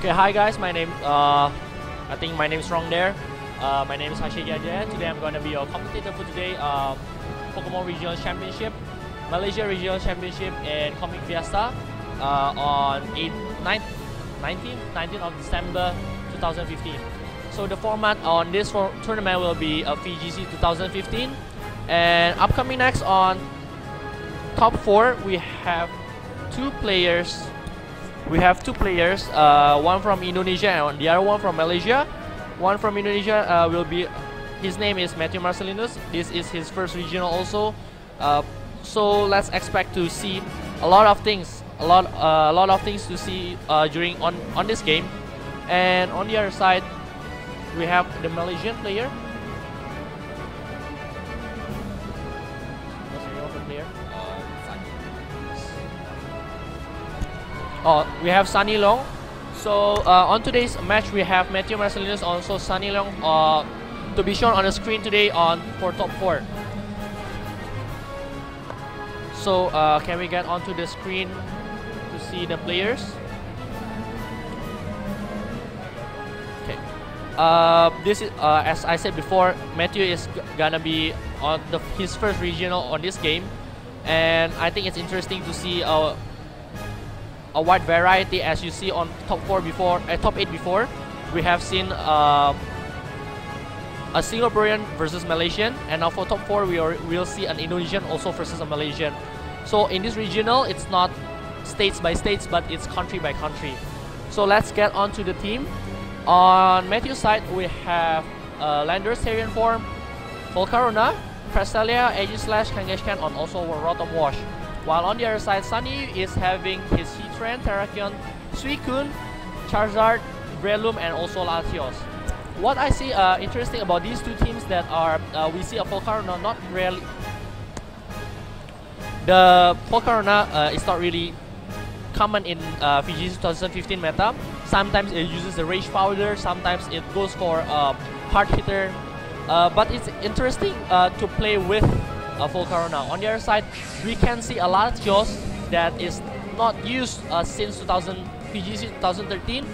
Okay, hi guys, I think my name is wrong there. My name is Hashegi. Today I'm going to be your commentator for today. Pokemon Regional Championship, Malaysia Regional Championship in Comic Fiesta on 19th of December 2015. So the format on this tournament will be a VGC 2015. And upcoming next on top 4, we have two players. One from Indonesia and the other one from Malaysia. One from Indonesia will be, his name is Marcelinus. This is his first regional also. So let's expect to see a lot of things, a lot of things to see during on this game. And on the other side, we have the Malaysian player. What's the name of the player? We have Sunny Leong. So on today's match, we have Marcelinus, also Sunny Leong, to be shown on the screen today for top 4. So can we get onto the screen to see the players? Okay. This is as I said before, Matthew is gonna be on his first regional on this game, and I think it's interesting to see a wide variety. As you see on top 8 before, we have seen a Singaporean versus Malaysian, and now for top 4 we'll see an Indonesian also versus a Malaysian. So in this regional, it's not states by states, but it's country by country. So let's get on to the team. On Matthew's side, we have Landorus Therian form, Volcarona, Cresselia, Aegislash, Kangaskhan, and also Rotom Wash. While on the other side, Sunny is having his Heatran, Terrakion, Suicune, Charizard, Breloom, and also Latios. What I see interesting about these two teams that are, we see a Volcarona not really. The Volcarona is not really common in VGC 2015 meta. Sometimes it uses the Rage Powder, sometimes it goes for Hard Hitter. But it's interesting to play with Volcarona. On the other side, we can see a Latios that is not used since VGC 2013.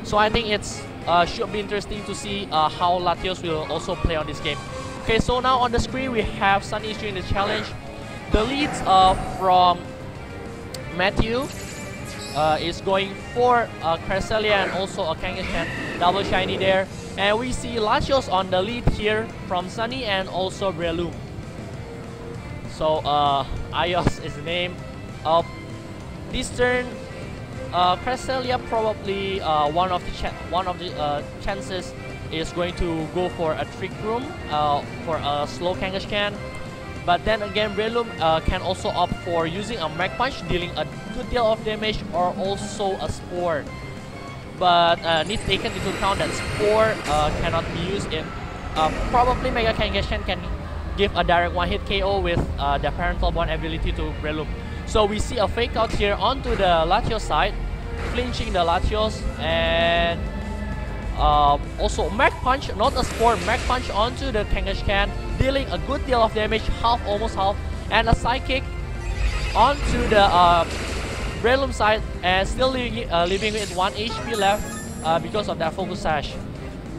So I think it's should be interesting to see how Latios will also play on this game. Okay, so now on the screen we have Sunny doing the challenge. The leads from Matthew is going for Cresselia and also a Kangaskhan, double shiny there. And we see Latios on the lead here from Sunny and also Breloom. So Ayos is the name. This turn, Cresselia probably one of the chances is going to go for a Trick Room for a slow Kangaskhan. But then again, Breloom can also opt for using a Mach Punch, dealing a good deal of damage, or also a Spore. But need taken into account that Spore cannot be used in. Probably Mega Kangaskhan can give a direct one-hit KO with the Parental Bond ability to Breloom. So we see a fake out here onto the Latios side, flinching the Latios, and also Mach Punch, not a Spore, Mach Punch onto the Kangaskhan, dealing a good deal of damage, almost half, and a Psychic onto the Breloom side, and still leaving with 1 HP left because of that Focus Sash.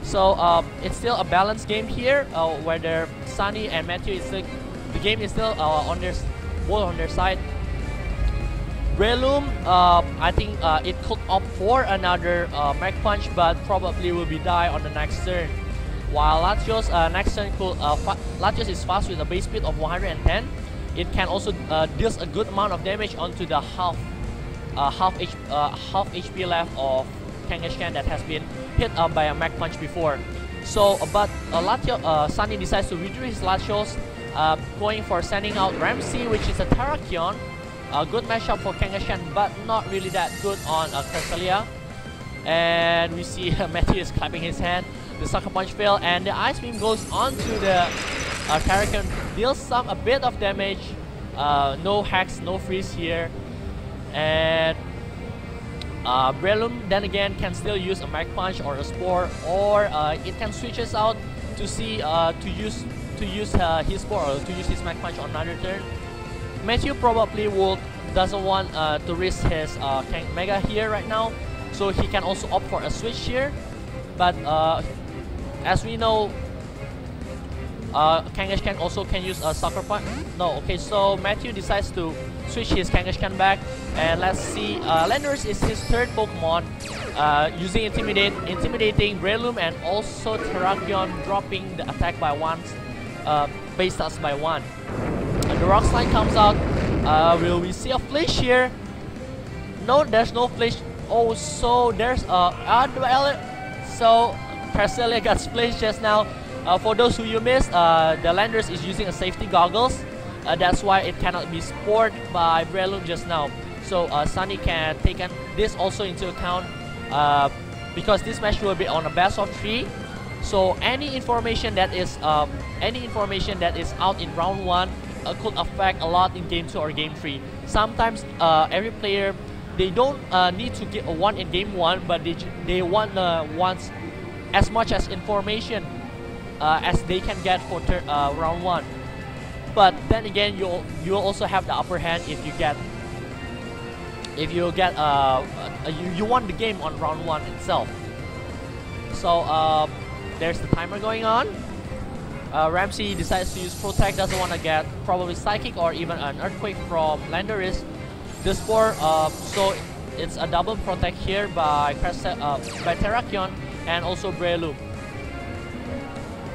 So it's still a balanced game here, whether Sunny and Matthew is the game is still both on their side. Breloom, I think it could opt for another Mach Punch, but probably will be die on the next turn. While Latios next turn could Latios is fast with a base speed of 110. It can also deals a good amount of damage onto the half HP left of Kangaskhan that has been hit by a Mach Punch before. So, but Sunny decides to withdraw his Latios, going for sending out Ramsey, which is a Terrakion. A good matchup for Kangaskhan, but not really that good on Cresselia. And we see Matthew is clapping his hand. The Sucker Punch failed, and the Ice Beam goes onto the Terrakion, deals a bit of damage. No hacks, no freeze here. And Breloom then again can still use a Mach Punch or a Spore, or it can switch us out to see to use his Spore or to use his Mach Punch on another turn. Matthew probably doesn't want to risk his Mega here right now, so he can also opt for a switch here. But as we know, Kangaskhan also can use a sucker punch. No, okay, so Matthew decides to switch his Kangaskhan back, and let's see. Landorus is his third Pokemon, using intimidating Breloom, and also Terrakion dropping the attack by one, base stats by 1. The Rock Slide comes out. Will we see a flinch here? No, there's no flinch. Oh, so there's so Cresselia got flinched just now. For those who you missed, the Landorus is using a safety goggles. That's why it cannot be spored by Breloom just now. So Sunny can take this also into account, because this match will be on a best of 3. So any information that is out in round 1 could affect a lot in game 2 or game 3. Sometimes every player, they don't need to get a 1 in game 1, but they want as much as information as they can get for round 1. But then again, you'll also have the upper hand if you won the game on round 1 itself. So there's the timer going on. Ramsey decides to use Protect, doesn't want to get probably Psychic or even an Earthquake from Landorus. The Spore, so it's a double Protect here by Terrakion and also Breloom.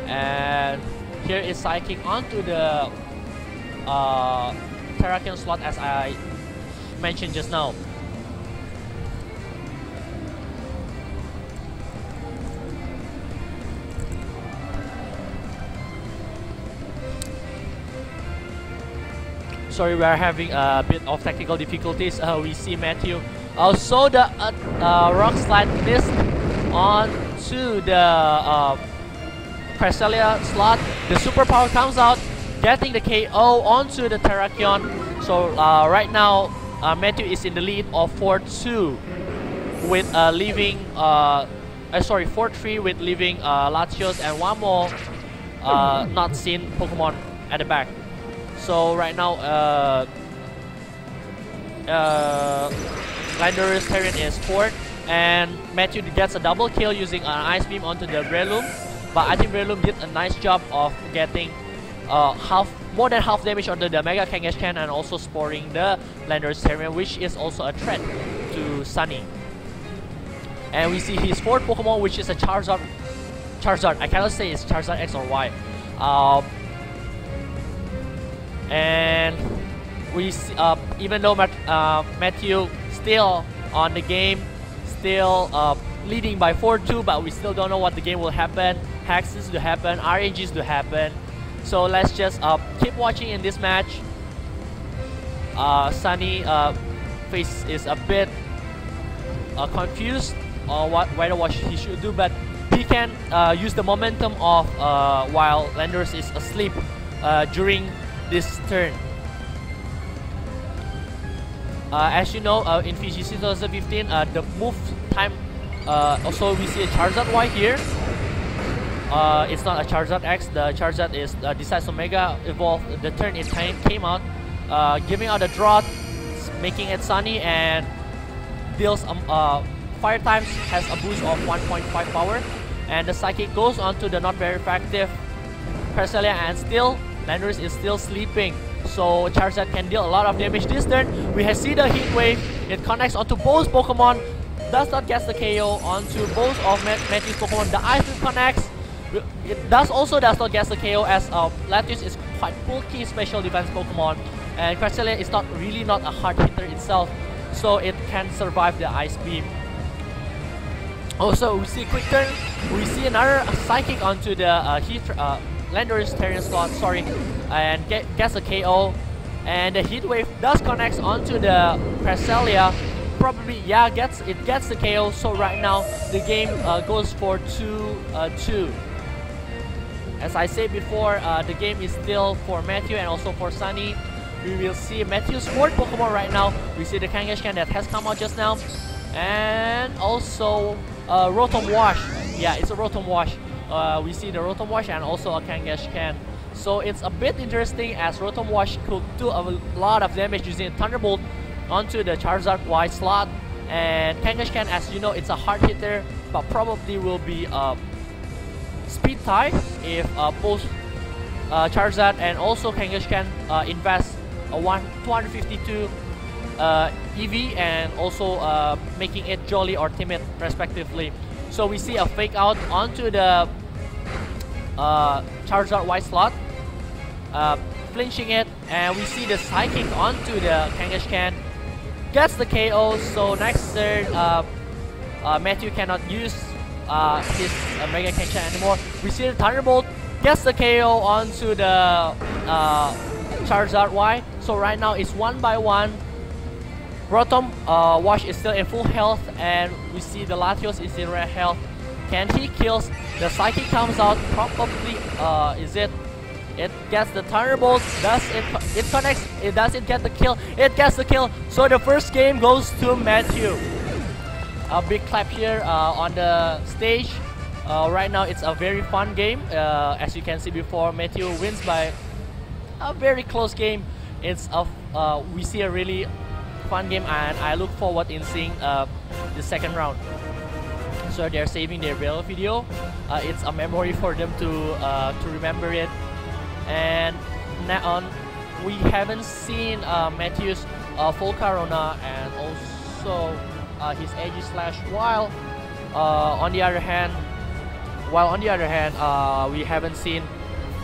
And here is Psychic onto the Terrakion slot, as I mentioned just now. Sorry, we are having a bit of technical difficulties. We see Matthew. So the Rock Slide missed onto the Cresselia slot. The Superpower comes out, getting the KO onto the Terrakion. So right now, Matthew is in the lead of 4-2 with leaving 4-3 with leaving Latios and one more not seen Pokemon at the back. So right now, Landorus Terran is 4th, and Matthew gets a double kill using an Ice Beam onto the Breloom. But I think Breloom did a nice job of getting more than half damage onto the Mega Kangaskhan and also sporing the Landorus Terran, which is also a threat to Sunny. And we see his 4th Pokemon, which is a Charizard. I cannot say it's Charizard X or Y. And we see, even though Matthew still on the game, still leading by 4-2, but we still don't know what the game will happen. Hexes to happen, RNGs to happen. So let's just keep watching in this match. Sunny face is a bit confused on what he should do, but he can use the momentum of while Landorus is asleep during this turn. As you know, in VGC 2015, the move time, also we see a Charizard Y here. It's not a Charizard X, the Charizard is decides to Mega Evolve the turn it came out, giving out a Drought, making it Sunny, and deals Fire Times, has a boost of 1.5 power, and the Psychic goes on to the not very effective Cresselia, and still Landorus is still sleeping, so Charizard can deal a lot of damage this turn. We see the Heat Wave, it connects onto both Pokemon, does not get the KO onto both of Matthew's Pokemon. The Ice Beam connects, it also does not get the KO, as Latios is quite bulky special defense Pokemon, and Cresselia is not a hard hitter itself, so it can survive the Ice Beam. Also, we see a quick turn, we see another Psychic onto the Landorus Terran slot, and gets a KO, and the Heat Wave does connect onto the Cresselia. Probably, yeah, gets the KO. So right now the game goes for 2-2. As I said before, the game is still for Matthew and also for Sunny. We will see Matthew's 4th Pokemon right now. We see the Kangaskhan that has come out just now, and also Rotom Wash. Yeah, it's a Rotom Wash. We see the Rotom Wash and also a Kangaskhan. So it's a bit interesting, as Rotom Wash could do a lot of damage using a Thunderbolt onto the Charizard Y slot, And Kangaskhan, as you know, it's a hard hitter, but probably will be a speed tie if both Charizard and also Kangaskhan invest a 252 EV and also making it Jolly or Timid respectively. So we see a fake out onto the Charizard Y slot, flinching it, and we see the Psychic onto the Kangaskhan, gets the KO. So next turn Matthew cannot use his Mega Kangaskhan anymore. We see the Thunderbolt, gets the KO onto the Charizard Y. So right now it's 1-1. Rotom Wash is still in full health, and we see the Latios is in red health. Can he kills? The Psychic comes out, probably is it? It gets the Thunderbolt. Does it connects? It doesn't get the kill. It gets the kill. So the first game goes to Matthew. A big clap here on the stage. Right now it's a very fun game. As you can see before, Matthew wins by a very close game. It's we see a really fun game, and I look forward in seeing the second round. So they're saving their video. It's a memory for them to remember it. And now on, we haven't seen Matthew's full Corona and also his Edge Slash. While on the other hand, we haven't seen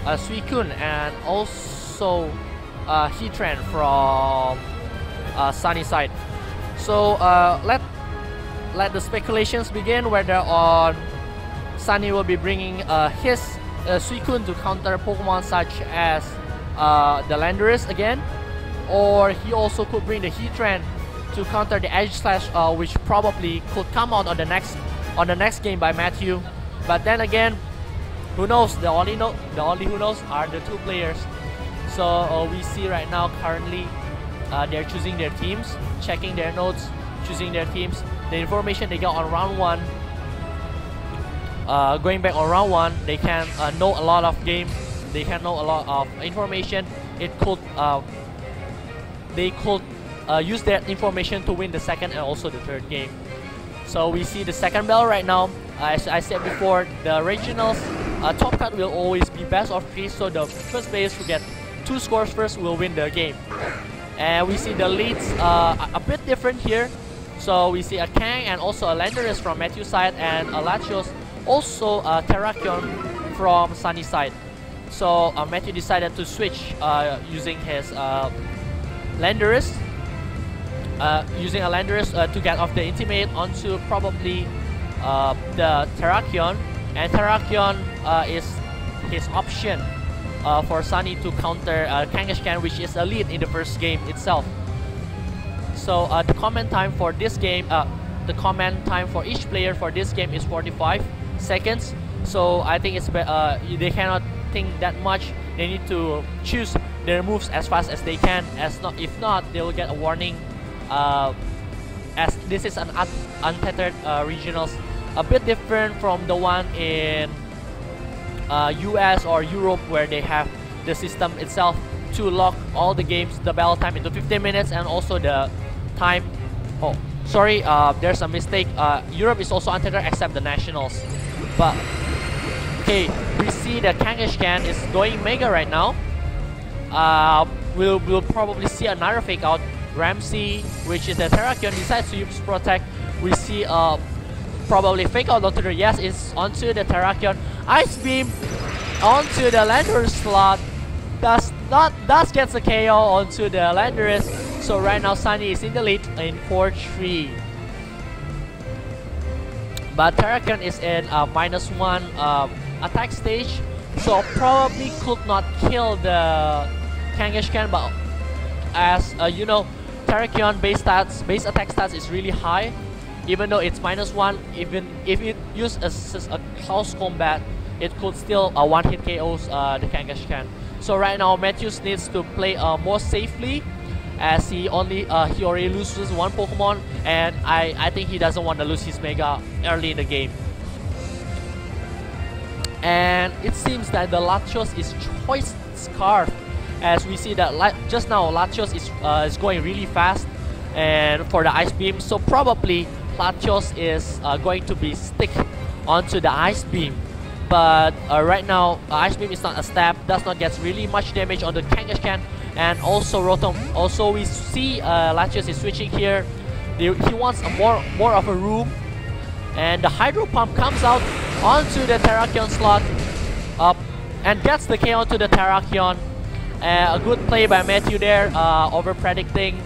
Suicune and also Heatran from Sunny side. So let the speculations begin whether on Sunny will be bringing his Suicune to counter Pokemon such as the Landorus again, or he also could bring the Heatran to counter the Edge Slash, which probably could come out on the next game by Matthew. But then again, who knows? The only who knows are the two players. So we see right now currently they're choosing their teams, checking their notes, choosing their teams. The information they got on round 1, going back on round 1, they can know a lot of game. They can know a lot of information. It could they could use that information to win the second and also the third game. So we see the second bell right now. As I said before, the regionals top cut will always be best of 3. So the first players who get 2 scores first will win the game. And we see the leads a bit different here. So we see a Kang and also a Landorus from Matthew's side, and a Latios, also a Terrakion from Sunny side. So Matthew decided to switch using his Landorus, to get off the Intimate onto probably the Terrakion, and Terrakion is his option for Sunny to counter Kangaskhan, which is a lead in the first game itself. So the comment time for this game, the comment time for each player for this game is 45 seconds. So I think it's they cannot think that much. They need to choose their moves as fast as they can. If not, they will get a warning. As this is an untethered regionals, a bit different from the one in US or Europe, where they have the system itself to lock all the games, the battle time into 15 minutes, and also the time. Oh, sorry, there's a mistake. Europe is also untethered except the nationals. But okay, we see the Kangaskhan is going Mega right now. We'll probably see another fake out. Ramsey, which is the Terrakion, decides to use Protect. We see probably fake out onto the it's onto the Terrakion. Ice Beam onto the Landorus slot. Does gets a KO onto the Landorus. So right now Sunny is in the lead in 4-3. But Terrakion is in -1 attack stage, so probably could not kill the Kangaskhan. But as you know, Terrakion base attack stats is really high. Even though it's -1, even if it used a close combat, it could still one-hit KOs the Kangaskhan. So right now Matthews needs to play more safely, as he already loses 1 Pokemon, and I think he doesn't want to lose his Mega early in the game. And it seems that the Latios is Choice Scarf, as we see that just now Latios is going really fast. and for the ice beam. So probably Latios is going to be stick onto the ice beam. But right now, ice beam is not a stab, does not get really much damage on the Kangaskhan, and also Rotom. Also, we see Latios is switching here. He wants more of a room, and the Hydro Pump comes out onto the Terrakion slot, and gets the KO onto the Terrakion. A good play by Matthew there, over predicting.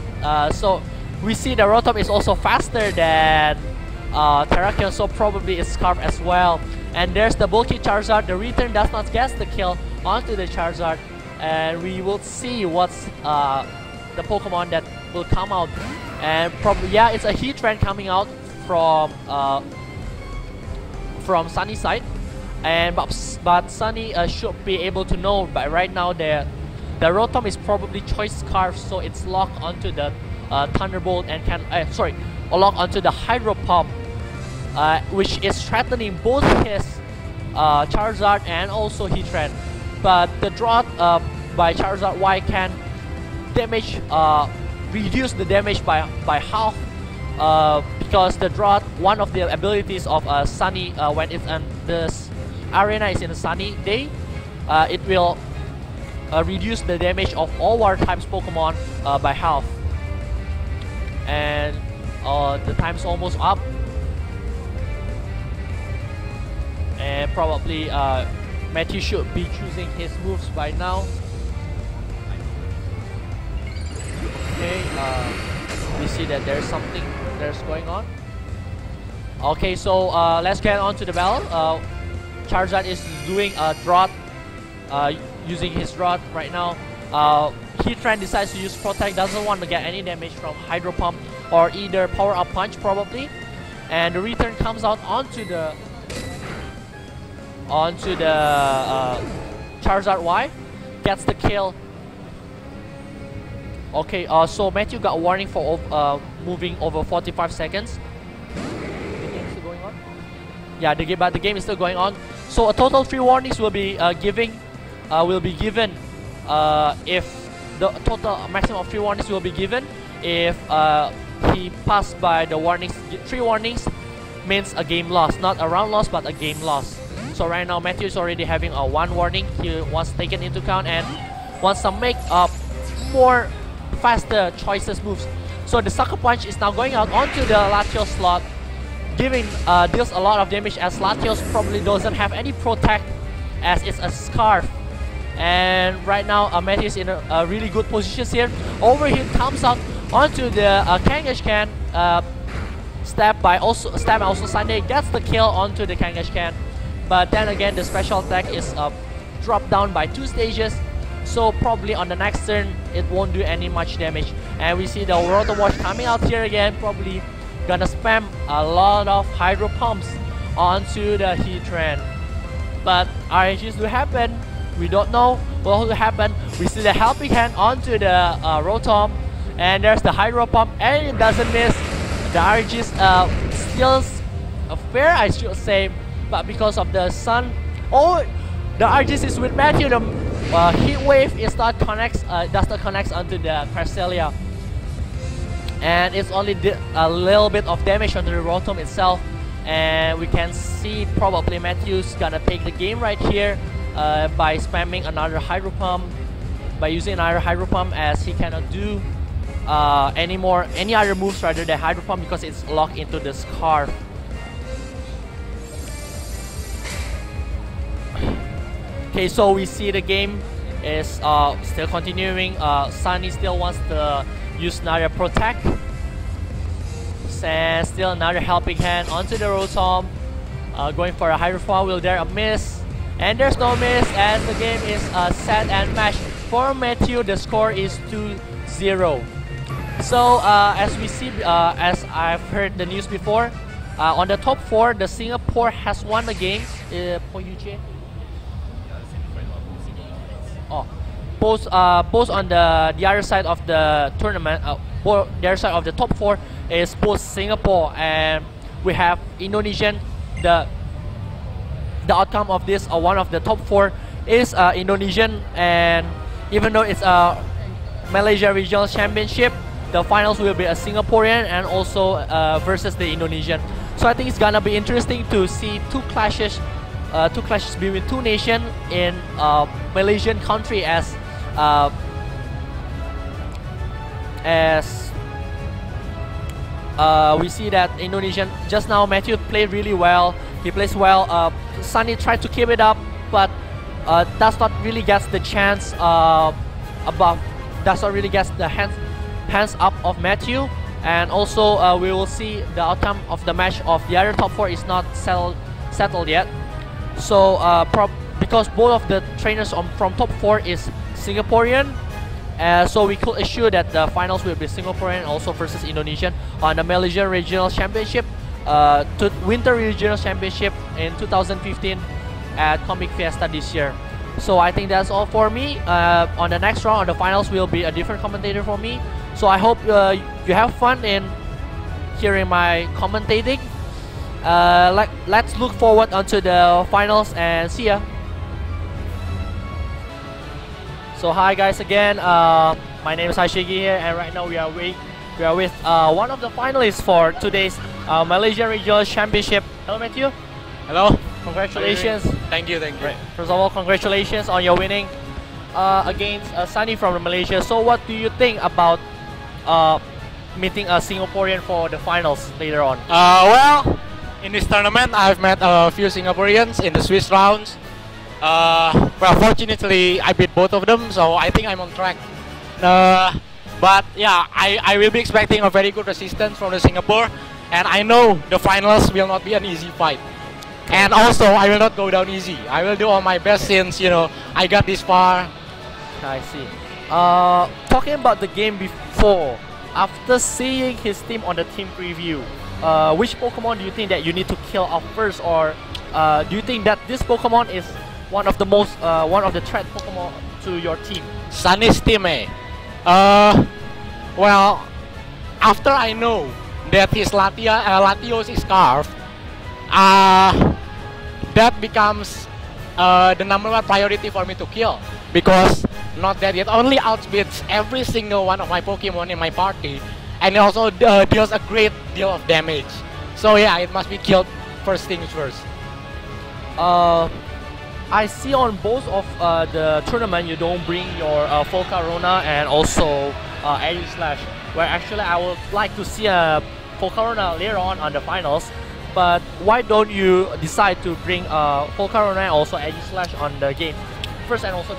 So we see the Rotom is also faster than Terrakion, so probably it's Scarf as well. And there's the bulky Charizard. The return does not get the kill onto the Charizard, and we will see what's the Pokemon that will come out. And probably, yeah, it's a Heatran coming out from Sunny side, and but Sunny should be able to know. But right now the Rotom is probably Choice Scarf, so it's locked onto the Thunderbolt and can locked onto the Hydro Pump, which is threatening both his Charizard and also Heatran. But the drought by Charizard Y can damage, reduce the damage by half, because the drought, one of the abilities of Sunny, when it's on this arena is in a sunny day, it will reduce the damage of all water types Pokemon by half. And the time's almost up, and probably Matthew should be choosing his moves by now. Okay, we see that there's something going on. Okay, so let's get on to the battle. Charizard is doing a drought, using his drought right now. Heatran decides to use Protect, doesn't want to get any damage from Hydro Pump or either Power Up Punch probably. And the return comes out onto the Charizard Y, gets the kill. Okay, so Matthew got a warning for moving over 45 seconds. The game still going on? Yeah, but the game is still going on. So a total 3 warnings will be given if the total maximum of 3 warnings will be given if he passed by the warnings. 3 warnings means a game loss, not a round loss, but a game loss. So right now Matthew is already having a 1 warning. He was taken into account and wants to make more faster choices moves. So the Sucker Punch is now going out onto the Latios slot, giving deals a lot of damage, as Latios probably doesn't have any Protect as it's a Scarf. And right now Matthew is in a really good position here. Overheat comes out onto the Kangaskhan, stab also Sunday gets the kill onto the Kangaskhan. But then again, the special attack is dropped down by 2 stages, so probably on the next turn it won't do any much damage. And we see the Rotom Wash coming out here again, probably gonna spam a lot of Hydro Pumps onto the Heatran. But RNGs do happen, we don't know what will happen. We see the Helping Hand onto the Rotom, and there's the Hydro Pump, and it doesn't miss. The RNGs still fair, I should say, but because of the sun, the RGs is with Matthew. The Heat Wave does not connect onto the Cresselia, and it's only a little bit of damage onto the Rotom itself. And we can see probably Matthew's gonna take the game right here by spamming another Hydro Pump, by using another Hydro Pump, as he cannot do any other moves rather than Hydro Pump because it's locked into the Scarf. Okay, so we see the game is still continuing. Sunny still wants to use another Protect, and still another Helping Hand onto the Rotom, going for a Hydro Pump. Will there a miss? And there's no miss, as the game is set and match. For Matthew, the score is 2-0. So as we see, as I've heard the news before, on the top 4, the Singapore has won the game. Both on the other side of the tournament, the other side of the top 4 is both Singapore, and we have Indonesian. The outcome of this, one of the top 4 is Indonesian, and even though it's a Malaysia Regional Championship, the finals will be a Singaporean and also versus the Indonesian. So I think it's gonna be interesting to see two clashes between two nations in Malaysian country as we see that Indonesian just now Matthew played really well. He plays well. Sunny tried to keep it up, but does not really get the chance above. Does not really get the hands up of Matthew. And also we will see the outcome of the match of the other top 4 is not settled yet. So because both of the trainers from top 4 is Singaporean, so we could assure that the finals will be Singaporean also versus Indonesian on the Malaysian Regional Championship, Winter Regional Championship in 2015 at Comic Fiesta this year. So I think that's all for me. On the next round, on the finals, will be a different commentator for me. So I hope you have fun in hearing my commentating. Let's look forward onto the finals and see ya. So hi guys again. My name is Hashegi here, and right now we are with one of the finalists for today's Malaysia Regional Championship. Hello Matthew. Hello. Congratulations. Thank you. Right. First of all, congratulations on your winning against Sunny from Malaysia. So what do you think about meeting a Singaporean for the finals later on? Well, in this tournament, I've met a few Singaporeans in the Swiss rounds. Well, fortunately, I beat both of them, so I think I'm on track. But yeah, I will be expecting a very good resistance from the Singapore, and I know the finals will not be an easy fight. And also, I will not go down easy. I will do all my best since, you know, I got this far. I see. Talking about the game before, after seeing his team on the team preview, which Pokemon do you think that you need to kill off first, or do you think that this Pokemon is one of the threat Pokemon to your team? Sunny's team, eh? Well, after I know that his Latios is Scarf, that becomes the #1 priority for me to kill, because not that it only outspeeds every single one of my Pokemon in my party, and it also deals a great deal of damage. So yeah, it must be killed first things first. I see on both of the tournament you don't bring your Volcarona and also Edge Slash, where actually I would like to see a Volcarona later on the finals. But why don't you decide to bring Volcarona and also Edge Slash on the game first and also?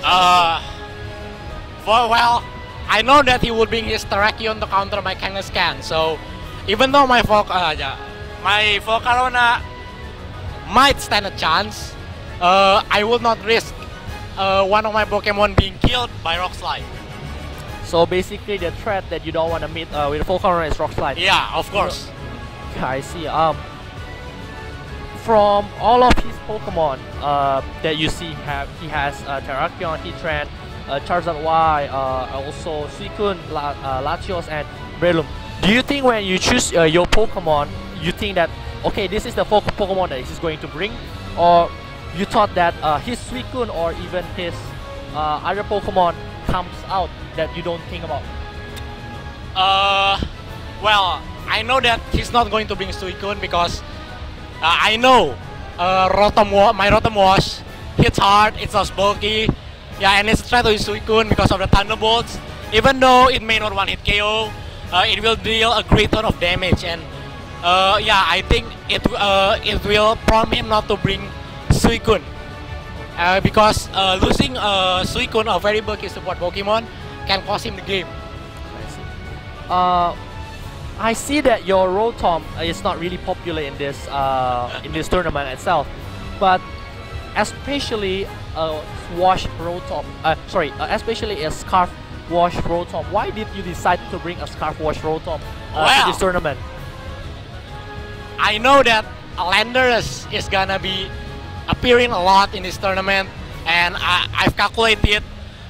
Well, I know that he will bring his Terrakion to counter my Kangaskhan. So even though my Volcarona might stand a chance, I will not risk one of my Pokemon being killed by Rock Slide. So basically, the threat that you don't want to meet with Volcarona is Rock Slide. Yeah, of course. I see. From all of his Pokemon that you see, he has Terrakion, Heatran, Charizard Y, also Suicune, Latios, and Breloom. Do you think when you choose your Pokemon, you think that, okay, this is the Pokemon that he's going to bring? Or you thought that his Suicune or even his other Pokemon comes out that you don't think about? Well, I know that he's not going to bring Suicune because I know my Rotom Wash hits hard, it's not bulky. Yeah, and it's a threat to his Suicune because of the Thunderbolts. Even though it may not one-hit KO, it will deal a great ton of damage. And yeah, I think it will prompt him not to bring Suicune. Because losing Suicune, a very bulky support Pokemon, can cost him the game. I see. I see that your Rotom is not really popular in this tournament itself, but especially Wash Rotom. Especially a Scarf Wash Rotom. Why did you decide to bring a Scarf Wash Rotom to this tournament? I know that Landers is gonna be appearing a lot in this tournament, and I've calculated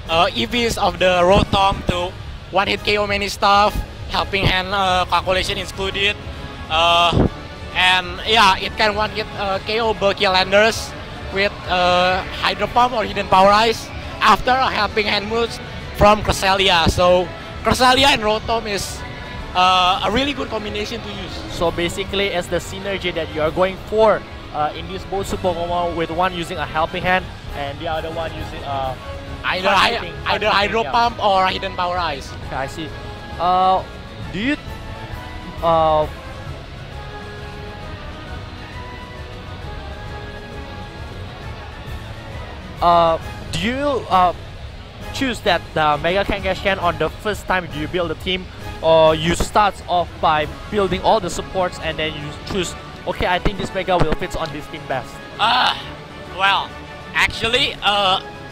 EVs of the Rotom to one-hit KO many stuff. Helping hand calculation included, and yeah, it can one-hit KO bulky Landers with Hydro Pump or Hidden Power Ice after a helping hand moves from Cresselia. So Cresselia and Rotom is a really good combination to use. So basically, it's the synergy that you are going for in this both super Pokemon, with one using a helping hand and the other one using Either hard-hitting, Hydro yeah. Pump or Hidden Power Ice. Okay, I see. Do you do you choose that the Mega Kangaskhan on the first time you build the team, or you start off by building all the supports and then you choose, okay, I think this Mega will fit on this team best? Well, actually,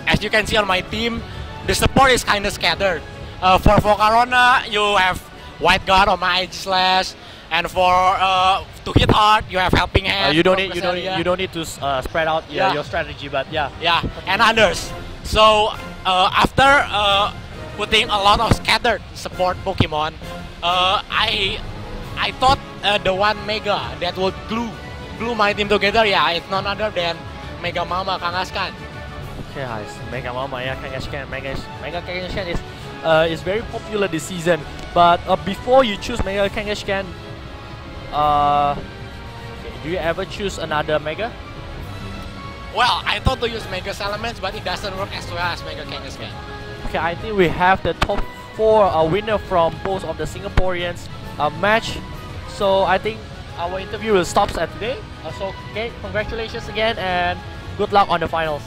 as you can see on my team, the support is kind of scattered. For Volcarona, you have White Guard on my Edge Slash, and for to hit hard, you have Helping Hand. You don't from need to spread out your strategy, but yeah. Yeah, and others. So after putting a lot of scattered support Pokemon, I thought the one Mega that would glue my team together, yeah, it's none other than Mega Mama Kangaskhan. Okay, guys, Mega Mama, yeah, Kangaskhan. Mega Kangaskhan is very popular this season. But before you choose Mega Kangaskhan, do you ever choose another Mega? Well, I thought to use Mega Salamence, but it doesn't work as well as Mega Kangaskhan. Okay, I think we have the top 4 winner from both of the Singaporeans match. So I think our interview will stop at today. So okay, congratulations again and good luck on the finals.